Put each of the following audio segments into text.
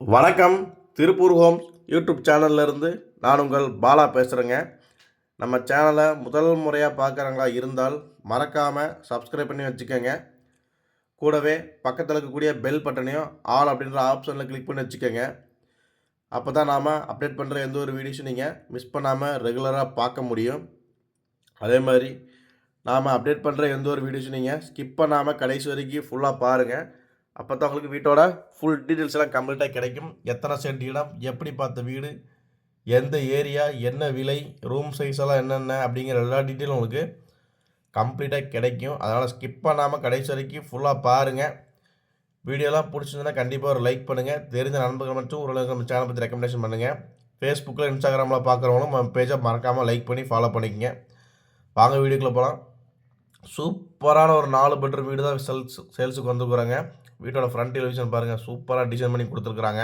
வணக்கம். Tiruppur Holmes YouTube சேனல்லேருந்து நான் உங்கள் பாலா பேசுகிறேங்க. நம்ம சேனலை முதல் முறையாக பார்க்குறவங்களா இருந்தால் மறக்காமல் சப்ஸ்கிரைப் பண்ணி வச்சுக்கோங்க. கூடவே பக்கத்தில் இருக்கக்கூடிய பெல் பட்டனையும் ஆல் அப்படின்ற ஆப்ஷனில் கிளிக் பண்ணி வச்சுக்கோங்க. அப்போ தான் நாம் அப்டேட் பண்ணுற எந்த ஒரு வீடியோஸும் நீங்கள் மிஸ் பண்ணாமல் ரெகுலராக பார்க்க முடியும். அதே மாதிரி நாம் அப்டேட் பண்ணுற எந்த ஒரு வீடியோஸும் நீங்கள் ஸ்கிப் பண்ணாமல் கடைசி வரைக்கும் ஃபுல்லாக பாருங்கள். அப்போ தான் உங்களுக்கு வீட்டோட ஃபுல் டீட்டெயில்ஸ் எல்லாம் கம்ப்ளீட்டாக கிடைக்கும். எத்தனை சென்ட் இடம், எப்படி பார்த்த வீடு, எந்த ஏரியா, என்ன விலை, ரூம் சைஸ் எல்லாம் என்னென்ன அப்படிங்கிற எல்லா டீட்டெயிலும் உங்களுக்கு கம்ப்ளீட்டாக கிடைக்கும். அதனால் ஸ்கிப் பண்ணாமல் கடைசி வரைக்கும் ஃபுல்லாக பாருங்கள். வீடியோலாம் பிடிச்சிருந்ததுன்னா கண்டிப்பாக ஒரு லைக் பண்ணுங்கள். தெரிஞ்ச நண்பர்கள் மட்டும் ஒரு நம்ம சேனல் பற்றி ரெக்கமெண்டேஷன் பண்ணுங்கள். ஃபேஸ்புக்கில், இன்ஸ்டாகிராமில் பார்க்குறவங்களும் நம்ம பேஜை மறக்காமல் லைக் பண்ணி ஃபாலோ பண்ணிக்கங்க. வாங்க வீடியோக்குள்ளே போகலாம். சூப்பரான ஒரு 4 பெட்ரூம் வீடு தான் சேல்ஸுக்கு வந்துருக்குறாங்க. வீட்டோட ஃப்ரண்ட் டெலிவிஷன் பாருங்கள், சூப்பராக டிசைன் பண்ணி கொடுத்துருக்குறாங்க.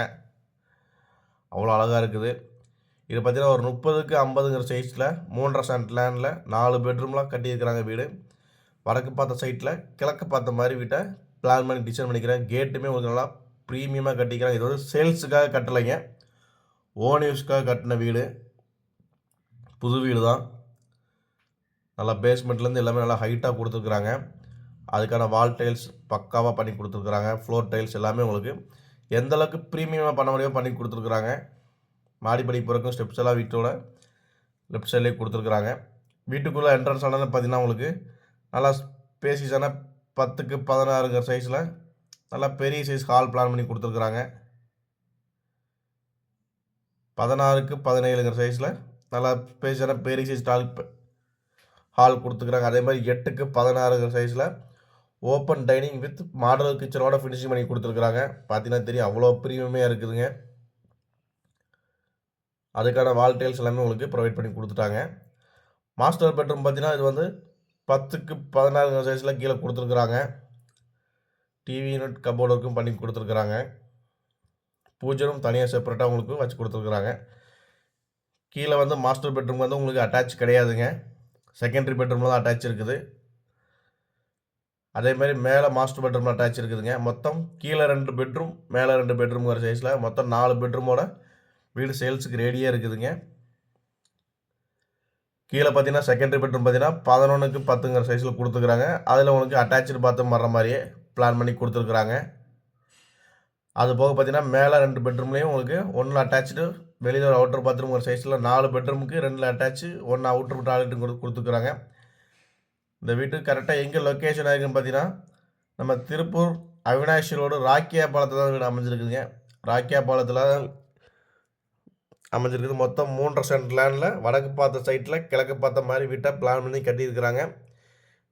அவ்வளோ அழகாக இருக்குது. இது பார்த்தீங்கன்னா ஒரு 30க்கு 50ங்கிற சைஸில் 3.5 சென்ட் லேண்டில் 4 பெட்ரூம்லாம் கட்டியிருக்கிறாங்க வீடு. வடக்கு பார்த்த சைட்டில் கிழக்கு பார்த்த மாதிரி வீட்டை பிளான் பண்ணி டிசைன் பண்ணிக்கிறேன். கேட்டுமே உங்களுக்கு நல்லா ப்ரீமியமாக கட்டிக்கிறாங்க. இது வந்து சேல்ஸுக்காக கட்டலைங்க, ஓன் யூஸ்க்காக கட்டின வீடு. புது வீடு தான். நல்லா பேஸ்மெண்ட்லேருந்து எல்லாமே நல்லா ஹைட்டாக கொடுத்துருக்குறாங்க. அதுக்கான வால் டைல்ஸ் பக்காவாக பண்ணி கொடுத்துருக்குறாங்க. ஃப்ளோர் டைல்ஸ் எல்லாமே உங்களுக்கு எந்தளவுக்கு ப்ரீமியமாக பண்ண முடியுமோ பண்ணி கொடுத்துருக்குறாங்க. மாடிப்படி போகிறக்கும் ஸ்டெப்ஸ் எல்லாம் வீட்டோட லெஃப்ட் சைட்லேயே கொடுத்துருக்குறாங்க. வீட்டுக்குள்ளே என்ட்ரன்ஸ் ஆனால் பார்த்தீங்கன்னா உங்களுக்கு நல்லா ஸ்பேசியஸான 10க்கு 16ங்கிற சைஸில் நல்லா பெரிய சைஸ் ஹால் பிளான் பண்ணி கொடுத்துருக்குறாங்க. 16க்கு 17ங்கிற சைஸில் நல்லா ஸ்பேஸான பெரிய சைஸ் ஹால் கொடுத்துருக்குறாங்க. அதே மாதிரி 8க்கு 16ங்கிற சைஸில் ஓப்பன் டைனிங் வித் மாடல் கிச்சனோட ஃபினிஷிங் பண்ணி கொடுத்துருக்குறாங்க. பார்த்தீங்கன்னா தெரியும், அவ்வளோ ப்ரீமியமாக இருக்குதுங்க. அதுக்கான வால் டைல்ஸ் எல்லாமே உங்களுக்கு ப்ரொவைட் பண்ணி கொடுத்துட்டாங்க. மாஸ்டர் பெட்ரூம் பார்த்தீங்கன்னா இது வந்து 10க்கு 16 சைஸில் கீழே கொடுத்துருக்குறாங்க. டிவி யூனிட் கபோர்டு ஒர்க்கும் பண்ணி கொடுத்துருக்குறாங்க. பூஜரும் தனியாக செப்பரேட்டாக உங்களுக்கு வச்சு கொடுத்துருக்குறாங்க. கீழே வந்து மாஸ்டர் பெட்ரூம் வந்து உங்களுக்கு அட்டாச் கிடையாதுங்க, செகண்டரி பெட்ரூமில் தான் அட்டாச் இருக்குது. அதே மாதிரி மேலே மாஸ்டர் பெட்ரூம் அட்டாச் இருக்குதுங்க. மொத்தம் கீழே 2 பெட்ரூம், மேலே 2 பெட்ரூம்ங்கிற சைஸில் மொத்தம் 4 பெட்ரூமோட வீடு சேல்ஸுக்கு ரெடியாக இருக்குதுங்க. கீழே பார்த்தீங்கன்னா செகண்டரி பெட்ரூம் பார்த்தீங்கன்னா 11க்கு 10ங்கிற சைஸில் கொடுத்துருக்குறாங்க. அதில் உங்களுக்கு அட்டாச்சு பாத்ரூம் வர்ற மாதிரியே பிளான் பண்ணி கொடுத்துருக்குறாங்க. அது போக பார்த்தீங்கன்னா மேலே 2 பெட்ரூம்லேயும் உங்களுக்கு 1 அட்டாச்சு, வெளியில் ஒரு அவுட்டர் பாத்ரூம் ஒரு சைஸில் 4 பெட்ரூமுக்கு 2 அட்டாச்சு, 1 அவுட்டர் டாய்லெட்டும் கொடுத்துருக்குறாங்க. இந்த வீட்டுக்கு கரெக்டாக எங்கே லொக்கேஷன் ஆகிருக்குன்னு பார்த்தீங்கன்னா நம்ம திருப்பூர் அவினாஷி ரோடு ராக்கியா பாலத்தில் தான் வீடு அமைஞ்சிருக்குதுங்க. ராக்கியா பாலத்தில் அமைஞ்சிருக்குது. மொத்தம் 3.5 சென்ட் லேண்டில் வடக்கு பார்த்த சைட்டில் கிழக்கு பார்த்த மாதிரி வீட்டை பிளான் பண்ணி கட்டியிருக்கிறாங்க.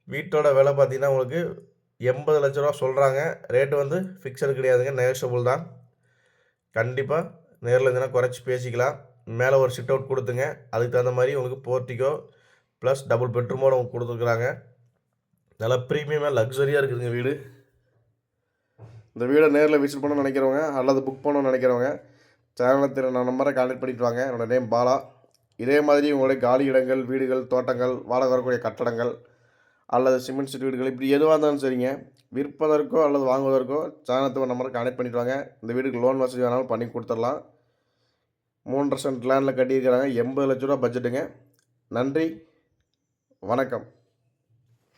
வீட்டோட விலை பார்த்தீங்கன்னா உங்களுக்கு 80 லட்ச ரூபா சொல்கிறாங்க. ரேட்டு வந்து ஃபிக்ஸடு கிடையாதுங்க, நெகோஷியபிள் தான். கண்டிப்பாக நேரில் இருந்தீங்கன்னா குறைச்சி பேசிக்கலாம். மேலே ஒரு சிட் அவுட் கொடுத்துங்க, அதுக்கு தகுந்த மாதிரி உங்களுக்கு போர்ட்டிகோ ப்ளஸ் டபுள் பெட்ரூமோடு உங்களுக்கு கொடுத்துருக்குறாங்க. நல்லா ப்ரீமியமாக லக்ஸரியாக இருக்குதுங்க வீடு. இந்த வீடை நேரில் விசிட் பண்ணணும்னு நினைக்கிறவங்க அல்லது புக் பண்ணணும்னு நினைக்கிறவங்க சேனலில் நான் நம்பரை கான்டெக்ட் பண்ணிட்டு வாங்க. என்னோடய நேம் பாலா. இதே மாதிரி உங்களுடைய காலி இடங்கள், வீடுகள், தோட்டங்கள், வாடகை வரக்கூடிய கட்டடங்கள் அல்லது சிமெண்ட் சீட் வீடுகள் இப்படி எதுவாக இருந்தாலும் சரிங்க, விற்பதற்கோ அல்லது வாங்குவதற்கோ சேனலத்தை நம்பரை கான்டெக்ட் பண்ணிட்டு வாங்க. இந்த வீடுக்கு லோன் வசதி வேணாலும் பண்ணி கொடுத்துடலாம். 3.5 சென்ட் லேண்டில் கட்டியிருக்கிறாங்க. 80 லட்ச ரூபா பட்ஜெட்டுங்க. நன்றி, வணக்கம்.